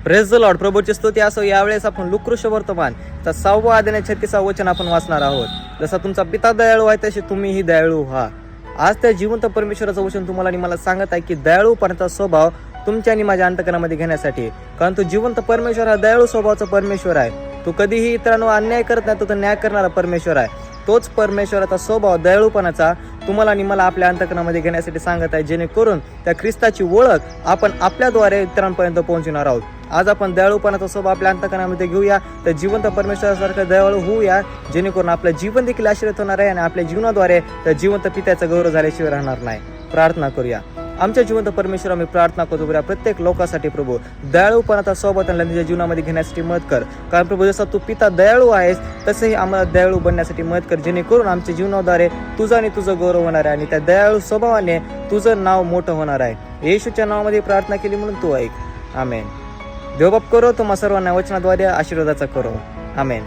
Praise the Lord. प्रभूची स्तुती असो. यावेळेस आपण लुकृष वर्तमान 6 अध्याय 36 वचन आपण वाचणार आहोत. जसा तुमचा पिता दयाळू आहे तसे तुम्हीही दयाळू व्हा. आज त्या जिवंत परमेश्वराचं वचन तुम्हाला आणि मला सांगत आहे की दयाळूपणाचा स्वभाव तुमच्या आणि माझ्या अंतकरणामध्ये घेण्यासाठी. कारण तो जिवंत परमेश्वर हा दयाळू स्वभावाचा परमेश्वर आहे. तो कधीही इतरांवर अन्याय करत नाही, तो न्याय करणारा परमेश्वर आहे. तोच परमेश्वराचा स्वभाव दयाळूपणाचा तुम्हाला आणि मला आपल्या अंतकरणामध्ये घेण्यासाठी सांगत आहे, जेणेकरून त्या ख्रिस्ताची ओळख आपण आपल्याद्वारे इतरांपर्यंत पोहोचणार आहोत. आज आपण दयाळूपणाचा स्वभाव आपल्या अंतकरणामध्ये घेऊया, तर जिवंत परमेश्वरासारखं दयाळू होऊया, जेणेकरून आपलं जीवन देखील आश्रित होणार आहे आणि आपल्या जीवनाद्वारे त्या जिवंत पित्याचा गौरव झाल्याशिवाय राहणार नाही. प्रार्थना करूया. आमच्या जिवंत परमेश्वर, आम्ही प्रार्थना करतो प्रत्येक लोकांसाठी प्रभू दयाळूपणाचा स्वभाव त्यांना त्यांच्या जीवनामध्ये घेण्यासाठी मदत कर. कारण प्रभू जसा तू पिता दयाळू आहेस तसंही आम्हाला दयाळू बनण्यासाठी मदत कर, जेणेकरून आमच्या जीवनाद्वारे तुझं आणि तुझं गौरव होणार आहे आणि त्या दयाळू स्वभावाने तुझं नाव मोठं होणार आहे. येशूच्या नावामध्ये प्रार्थना केली म्हणून तू ऐक. आमेन. देवबाप करो तुम्हा सर्वांना वचनाद्वारे आशीर्वादाचा करो. आमेन.